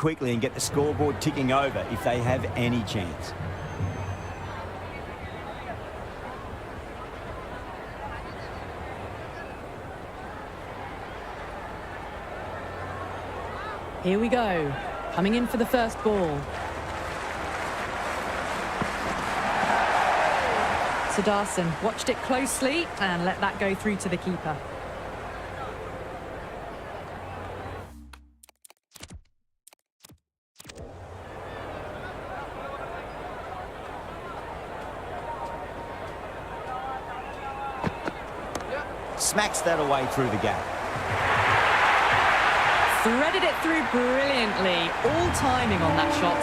quickly and get the scoreboard ticking over if they have any chance. Here we go. Coming in for the first ball. Sudarshan watched it closely and let that go through to the keeper. Smacks that away through the gap. Threaded it through brilliantly. All timing on that shot.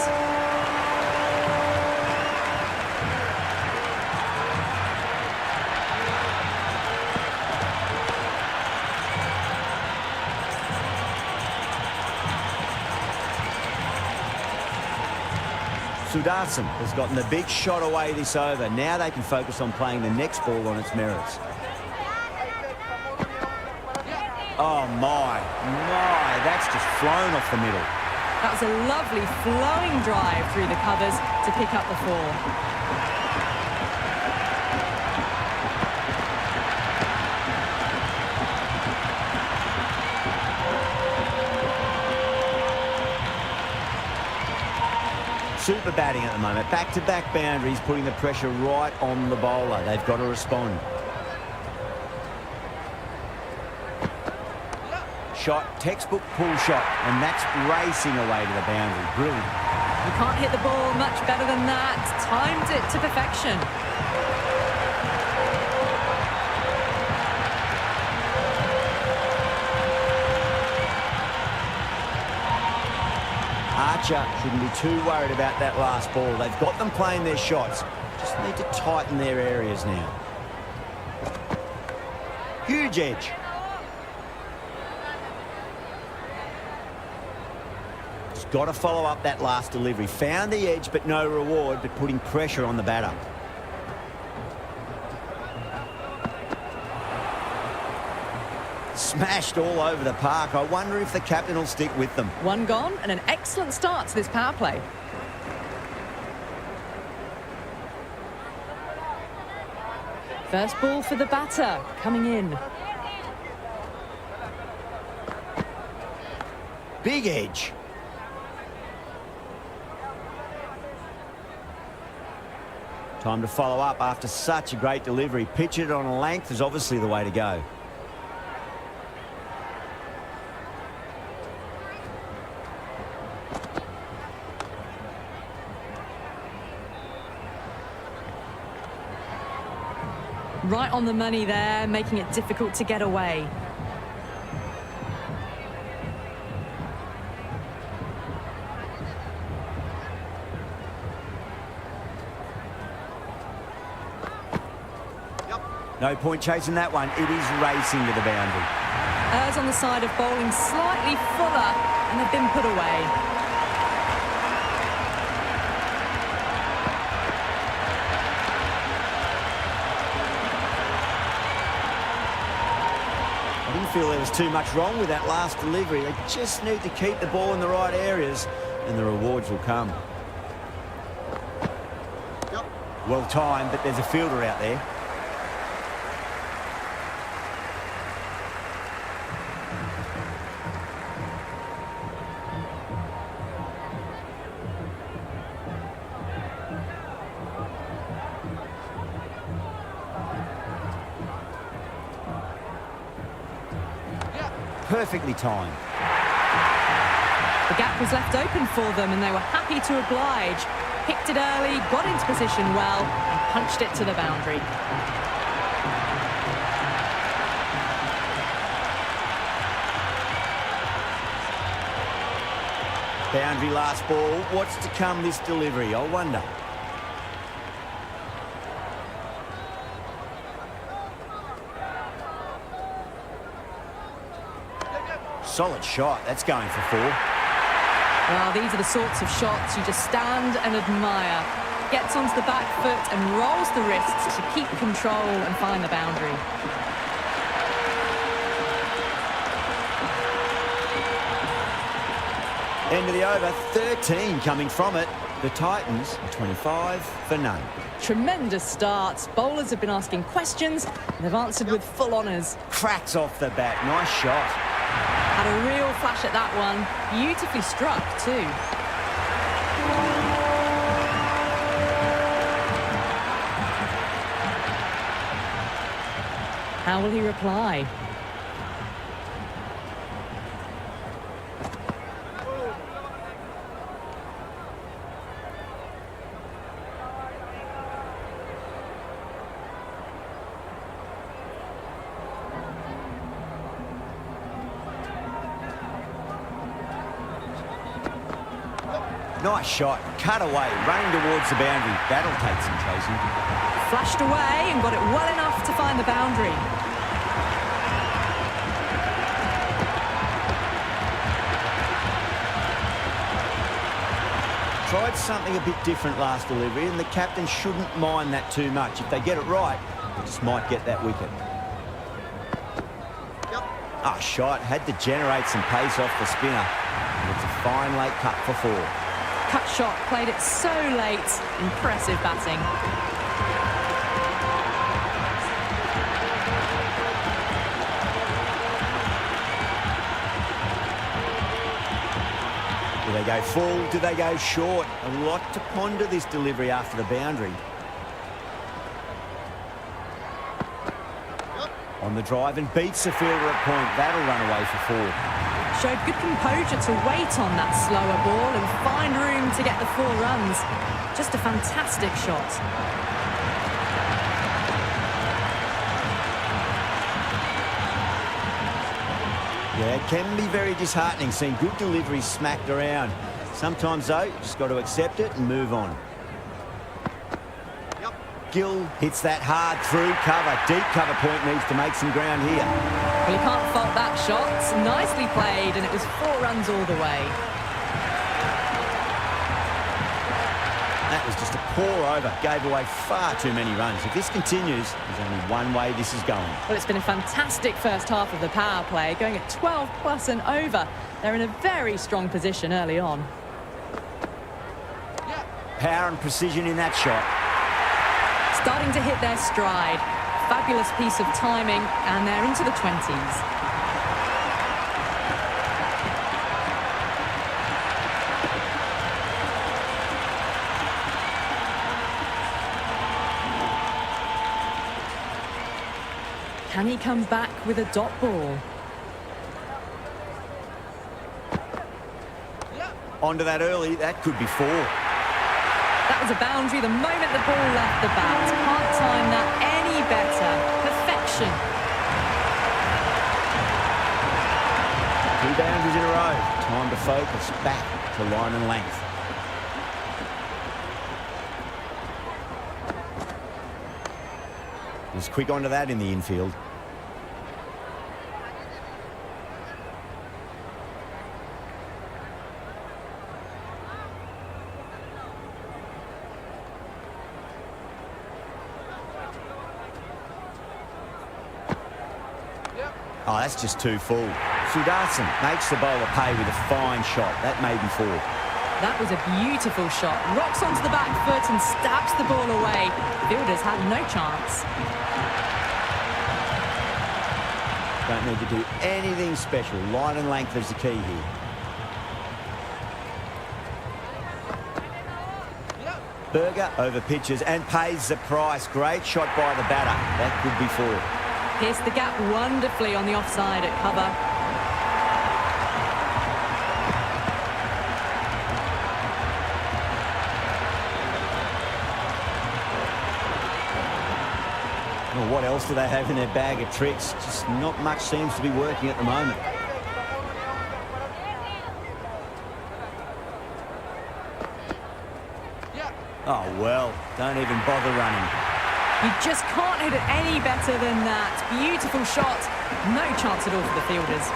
Sudarshan has gotten the big shot away this over. Now they can focus on playing the next ball on its merits. Oh my, that's just flown off the middle. That was a lovely flowing drive through the covers to pick up the 4. Super batting at the moment. Back-to-back boundaries, putting the pressure right on the bowler. They've got to respond. Shot, textbook pull shot, and that's racing away to the boundary. Brilliant. You can't hit the ball much better than that. Timed it to perfection. Archer shouldn't be too worried about that last ball. They've got them playing their shots. Just need to tighten their areas now. Huge edge. Just got to follow up that last delivery. Found the edge, but no reward, but putting pressure on the batter. Smashed all over the park. I wonder if the captain will stick with them. One gone and an excellent start to this power play. First ball for the batter, coming in. Big edge. Time to follow up after such a great delivery. Pitch it on a length is obviously the way to go. Right on the money there, making it difficult to get away. No point chasing that one. It is racing to the boundary. Errs on the side of bowling slightly fuller, and they've been put away. I didn't feel there was too much wrong with that last delivery. They just need to keep the ball in the right areas, and the rewards will come. Well timed, but there's a fielder out there. Perfectly timed. The gap was left open for them and they were happy to oblige. Picked it early, got into position well and punched it to the boundary. Boundary last ball. What's to come this delivery, I wonder. Solid shot. That's going for 4. Well, these are the sorts of shots you just stand and admire. Gets onto the back foot and rolls the wrists to keep control and find the boundary. End of the over, 13 coming from it. The Titans, 25 for none. Tremendous starts. Bowlers have been asking questions, and they've answered with full honours. Cracks off the bat, nice shot. Had a real flash at that one. Beautifully struck, too. How will he reply? Nice shot, cut away, running towards the boundary. That'll take some chasing. Flashed away and got it well enough to find the boundary. Tried something a bit different last delivery, and the captain shouldn't mind that too much. If they get it right, they just might get that wicket. Ah, shot, had to generate some pace off the spinner. It's a fine late cut for 4. Cut shot, played it so late. Impressive batting. Do they go full? Do they go short? A lot to ponder this delivery after the boundary. On the drive and beats the fielder at point. That'll run away for 4. Showed good composure to wait on that slower ball and find room to get the 4 runs. Just a fantastic shot. Yeah, it can be very disheartening seeing good deliveries smacked around. Sometimes, though, you just got to accept it and move on. Gill hits that hard through cover. Deep cover point needs to make some ground here. Well, you can't fault that shot. Nicely played, and it was 4 runs all the way. That was just a pour over. Gave away far too many runs. If this continues, there's only one way this is going. Well, it's been a fantastic first half of the power play, going at 12 plus and over. They're in a very strong position early on. Power and precision in that shot. Starting to hit their stride. Fabulous piece of timing, and they're into the 20s. Can he come back with a dot ball? Onto that early, that could be 4. That was a boundary the moment the ball left the bat. Can't time that any better. Perfection. 2 boundaries in a row. Time to focus back to line and length. He's quick onto that in the infield. Oh, that's just too full. Sudarshan makes the bowler pay with a fine shot. That may be 4. That was a beautiful shot. Rocks onto the back foot and stabs the ball away. Fielders had no chance. Don't need to do anything special. Line and length is the key here. Berger over pitches and pays the price. Great shot by the batter. That could be 4. Pierced the gap wonderfully on the offside at cover. Well, what else do they have in their bag of tricks? Just not much seems to be working at the moment. Oh, well, don't even bother running. You just can't hit it any better than that. Beautiful shot. No chance at all for the fielders.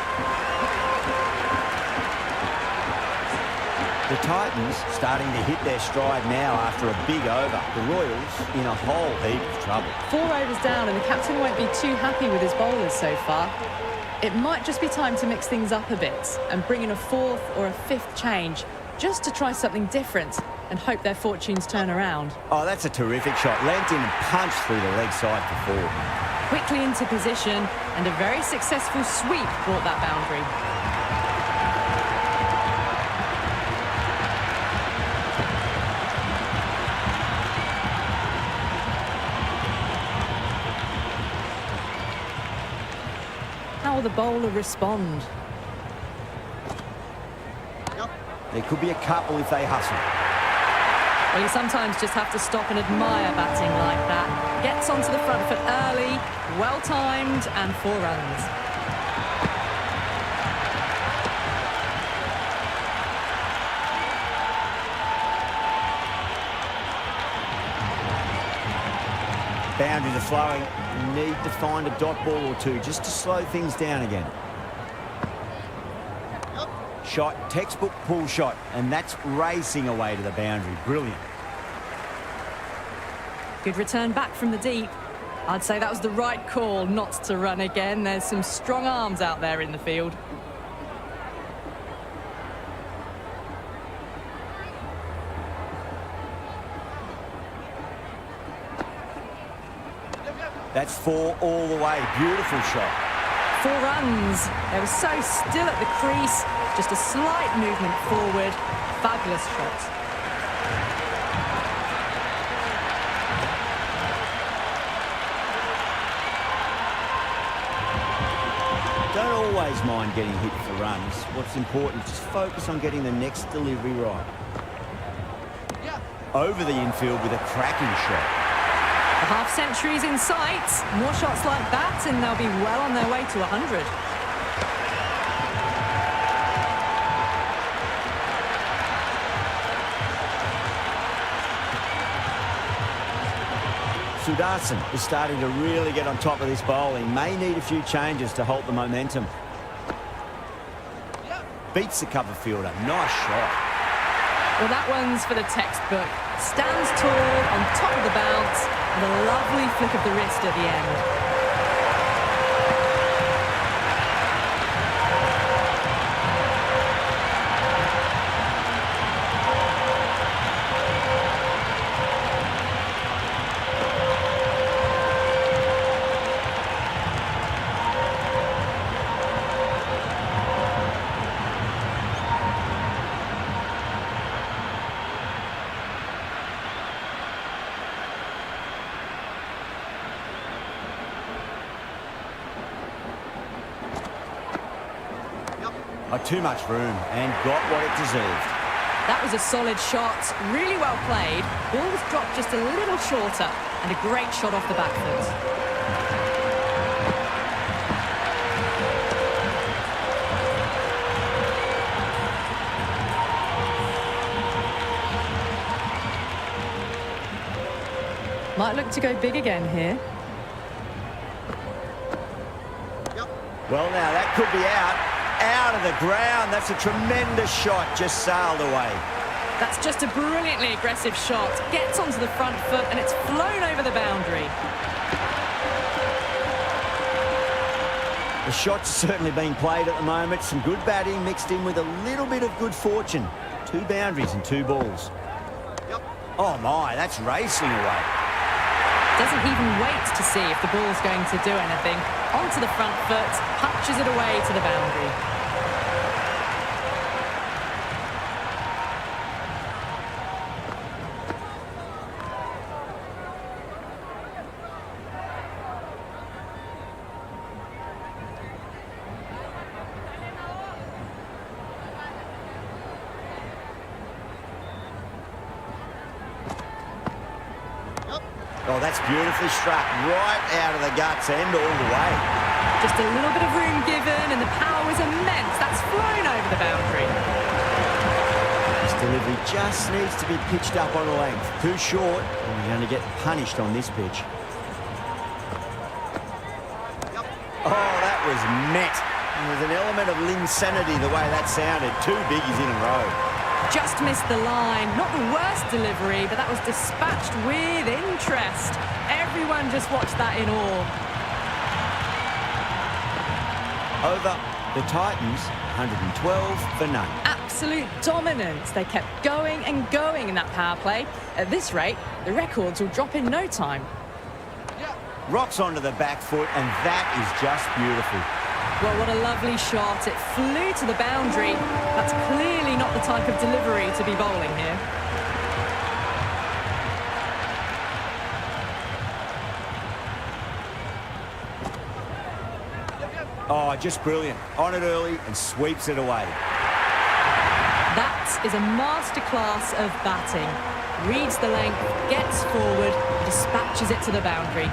The Titans starting to hit their stride now after a big over. The Royals in a whole heap of trouble. 4 overs down, and the captain won't be too happy with his bowlers so far. It might just be time to mix things up a bit and bring in a fourth or a fifth change just to try something different and hope their fortunes turn around. Oh, that's a terrific shot. Leant in and punched through the leg side for 4. Quickly into position, and a very successful sweep brought that boundary. How will the bowler respond? There could be a couple if they hustle. Well, you sometimes just have to stop and admire batting like that. Gets onto the front foot early, well-timed, and 4 runs. Boundaries are flowing. You need to find a dot ball or two just to slow things down again. Shot, textbook pull shot, and that's racing away to the boundary. Brilliant. Good return back from the deep. I'd say that was the right call not to run again. There's some strong arms out there in the field. That's 4 all the way. Beautiful shot. 4 runs. They were so still at the crease. Just a slight movement forward. Fabulous shot. Don't always mind getting hit for runs. What's important is just focus on getting the next delivery right. Over the infield with a cracking shot. The half-century's in sight. More shots like that and they'll be well on their way to 100. Sudarshan is starting to really get on top of this bowl. He may need a few changes to halt the momentum. Beats the cover fielder. Nice shot. Well, that one's for the textbook. Stands tall on top of the bounce and a lovely flick of the wrist at the end. Too much room and got what it deserved. That was a solid shot, really well played. Ball was dropped just a little shorter and a great shot off the back foot. Might look to go big again here. Well, now that could be out. Out of the ground. That's a tremendous shot. Just sailed away. That's just a brilliantly aggressive shot. Gets onto the front foot and it's flown over the boundary. The shot's certainly being played at the moment. Some good batting mixed in with a little bit of good fortune. 2 boundaries and 2 balls. Oh my, that's racing away. Doesn't even wait to see if the ball's going to do anything. Onto the front foot, punches it away to the boundary. Oh, that's beautifully struck right out of the guts and all the way. Just a little bit of room given and the power was immense. That's flown over the boundary. This delivery just needs to be pitched up on a length. Too short and you're going to get punished on this pitch. Oh, that was met. There was an element of insanity the way that sounded. 2 biggies in a row. Just missed the line. Not the worst delivery, but that was dispatched with interest. Everyone just watched that in awe. Over the Titans, 112 for none. Absolute dominance. They kept going and going in that power play. At this rate, the records will drop in no time. Rocks onto the back foot, and that is just beautiful. Well, what a lovely shot. It flew to the boundary. That's clearly not the type of delivery to be bowling here. Oh, just brilliant. On it early and sweeps it away. That is a masterclass of batting. Reads the length, gets forward, dispatches it to the boundary.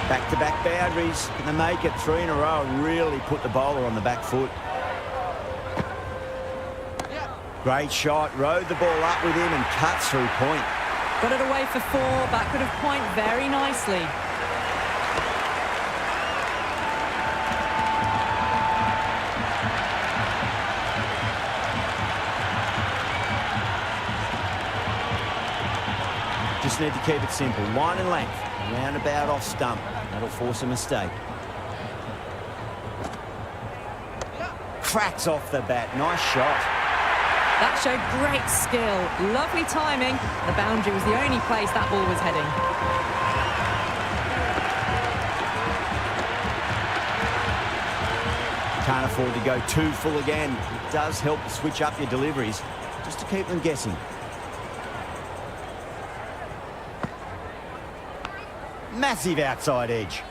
Back-to-back boundaries. Can they make it 3 in a row and really put the bowler on the back foot? Great shot. Rode the ball up with him and cuts through point. Got it away for 4, backward of point very nicely. Just need to keep it simple. Line and length. Roundabout off stump. That'll force a mistake. Cracks off the bat. Nice shot. That showed great skill. Lovely timing. The boundary was the only place that ball was heading. Can't afford to go too full again. It does help to switch up your deliveries, just to keep them guessing. Massive outside edge.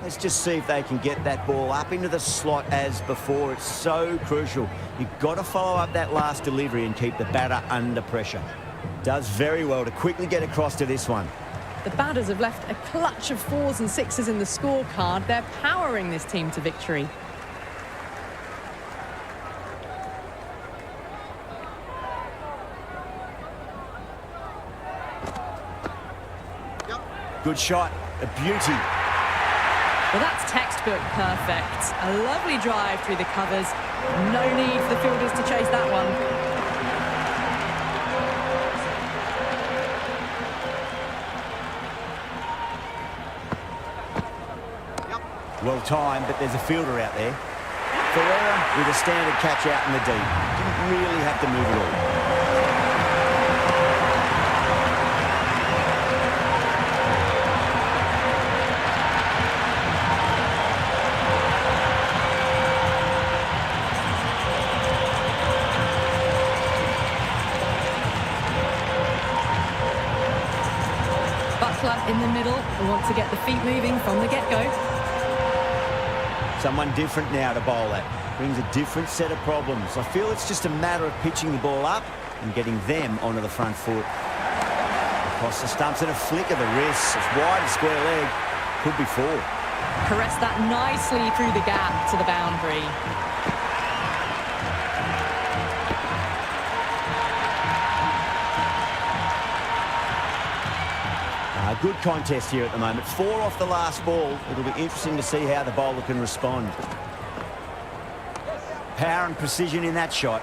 Let's just see if they can get that ball up into the slot as before. It's so crucial. You've got to follow up that last delivery and keep the batter under pressure. Does very well to quickly get across to this one. The batters have left a clutch of 4s and 6s in the scorecard. They're powering this team to victory. Good shot, a beauty. Well, that's textbook perfect. A lovely drive through the covers. No need for the fielders to chase that one. Well timed, but there's a fielder out there. Ferreira with a standard catch out in the deep. Didn't really have to move at all. In the middle, we want to get the feet moving from the get-go. Someone different now to bowl at. Brings a different set of problems. I feel it's just a matter of pitching the ball up and getting them onto the front foot. Across the stumps and a flick of the wrist. It's wide and square leg. Could be 4. Caress that nicely through the gap to the boundary. Good contest here at the moment. 4 off the last ball. It'll be interesting to see how the bowler can respond. Power and precision in that shot.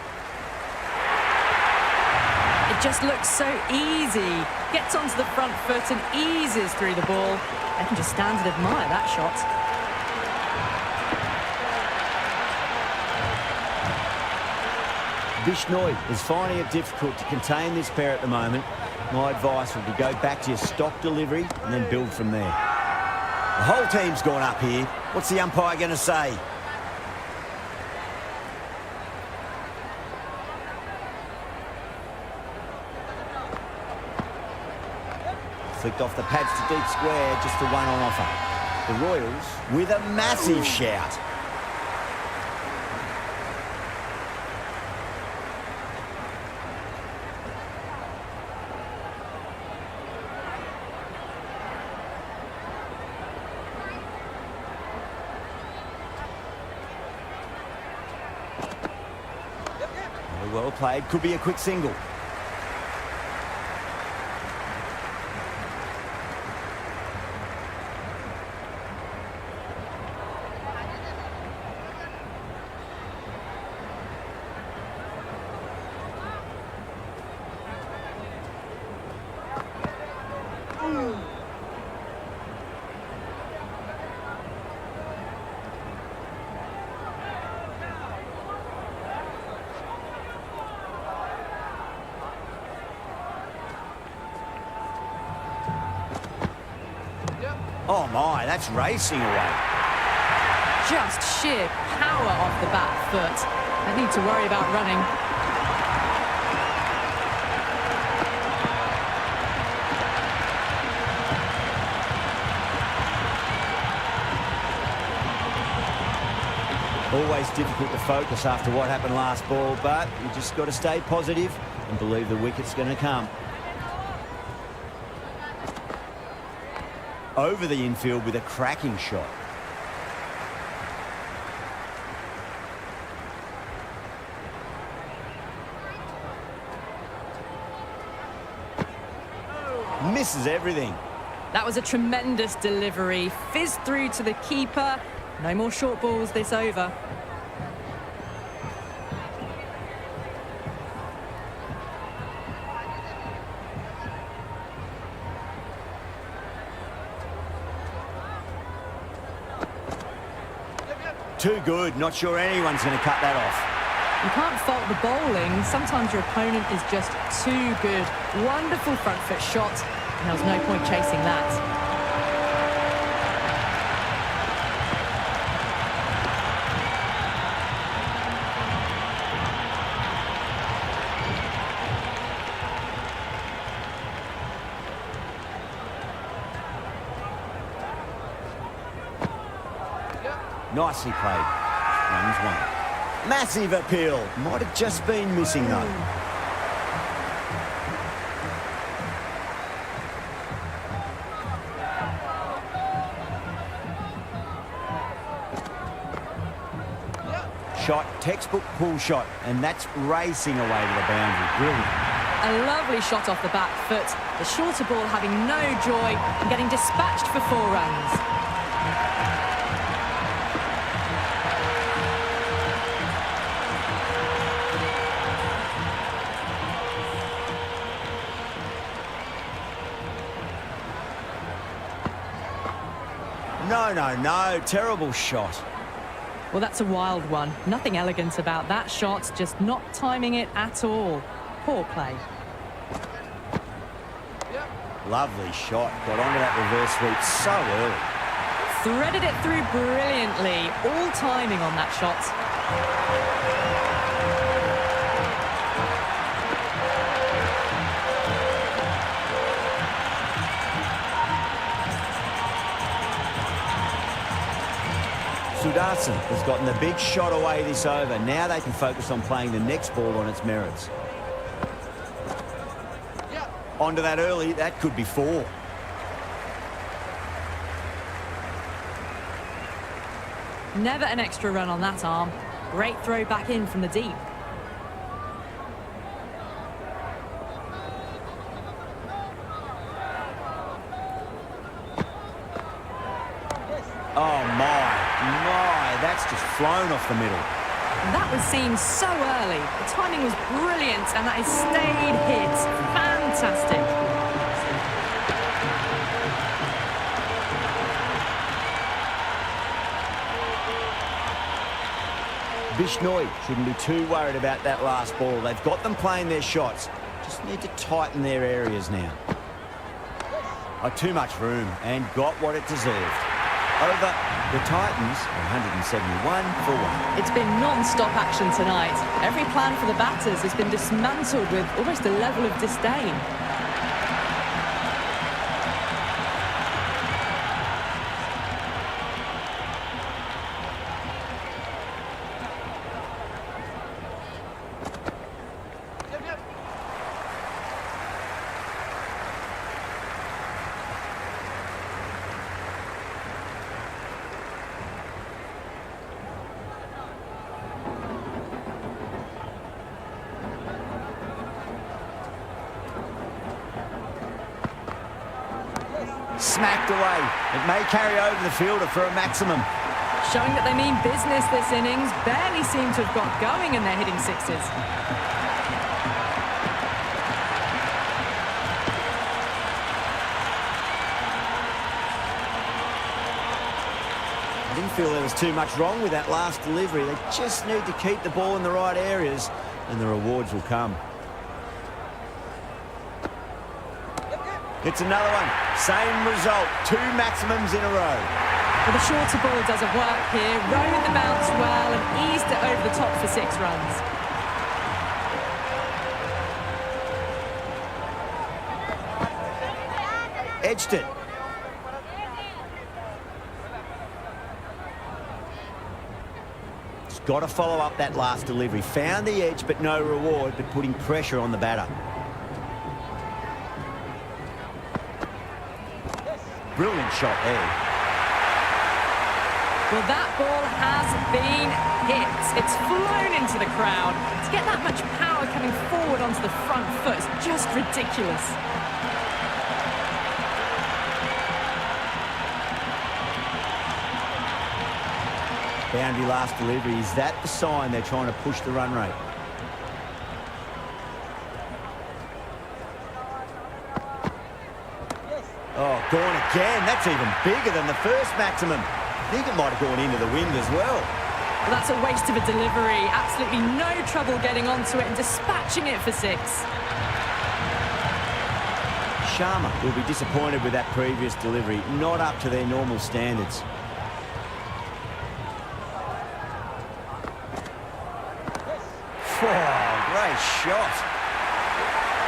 It just looks so easy. Gets onto the front foot and eases through the ball. I can just stand and admire that shot. Bishnoi is finding it difficult to contain this pair at the moment. My advice would be go back to your stock delivery and then build from there. The whole team's gone up here. What's the umpire going to say? Flicked off the pads to deep square, just the one on offer. The Royals with a massive shout. Well played, could be a quick single. Oh my, that's racing away. Just sheer power off the back foot. Don't need to worry about running. Always difficult to focus after what happened last ball, but you just got to stay positive and believe the wicket's going to come. Over the infield with a cracking shot. Misses everything. That was a tremendous delivery. Fizzed through to the keeper. No more short balls this over. Too good. Not sure anyone's going to cut that off. You can't fault the bowling. Sometimes your opponent is just too good. Wonderful front foot shot. And there was no point chasing that. Nicely played. Runs one. Massive appeal. Might have just been missing though. Shot, textbook pull shot, and that's racing away to the boundary. Brilliant. A lovely shot off the back foot. The shorter ball having no joy and getting dispatched for 4 runs. No. Terrible shot. Well, that's a wild one. Nothing elegant about that shot, just not timing it at all. Poor play. Lovely shot. Got onto that reverse sweep so early. Threaded it through brilliantly. All timing on that shot. Sudarshan has gotten the big shot away this over. Now they can focus on playing the next ball on its merits. Onto that early, that could be 4. Never an extra run on that arm. Great throw back in from the deep. Oh my, that's just flown off the middle. That was seen so early. The timing was brilliant and that is stayed hit. Fantastic. Bishnoi shouldn't be too worried about that last ball. They've got them playing their shots. Just need to tighten their areas now. Too much room and got what it deserved. Over the Titans, 171 for 1. It's been non-stop action tonight. Every plan for the batters has been dismantled with almost a level of disdain. Smacked away. It may carry over the fielder for a maximum. Showing that they mean business this innings. Barely seem to have got going and they're hitting sixes. I didn't feel there was too much wrong with that last delivery. They just need to keep the ball in the right areas and the rewards will come. It's another one. Same result. 2 maximums in a row. Well, the shorter ball doesn't work here. Rode the bounce well and eased it over the top for 6 runs. Edged it. He's got to follow up that last delivery. Found the edge, but no reward, but putting pressure on the batter. Brilliant shot there. Well, that ball has been hit. It's flown into the crowd. To get that much power coming forward onto the front foot is just ridiculous. Boundary last delivery. Is that the sign they're trying to push the run rate? Oh, gone again. That's even bigger than the first maximum. I think it might have gone into the wind as well. Well, that's a waste of a delivery. Absolutely no trouble getting onto it and dispatching it for 6. Sharma will be disappointed with that previous delivery. Not up to their normal standards. Oh, great shot.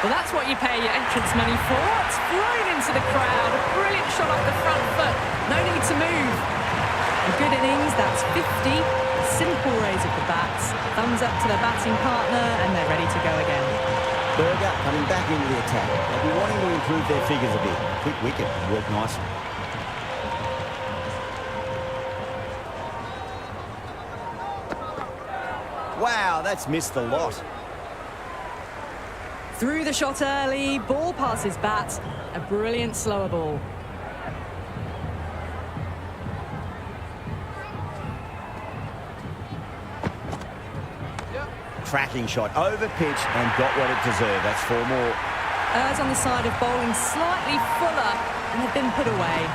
Well, that's what you pay your entrance money for. It's flown into the crowd. A brilliant shot off the front foot. No need to move. A good innings. That's 50. Simple raise of the bats. Thumbs up to their batting partner, and they're ready to go again. Berger coming back into the attack. They'll be wanting to improve their figures a bit. Quick wicket would work nicely. Wow, that's missed the lot. Through the shot early, ball past his bat. A brilliant slower ball. Cracking shot, over pitch and got what it deserved. That's 4 more. Errs on the side of bowling slightly fuller and have been put away.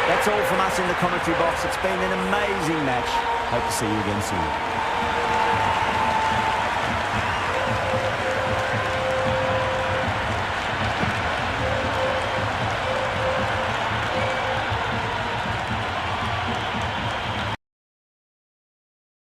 That's all from us in the commentary box. It's been an amazing match. Hope to see you again soon.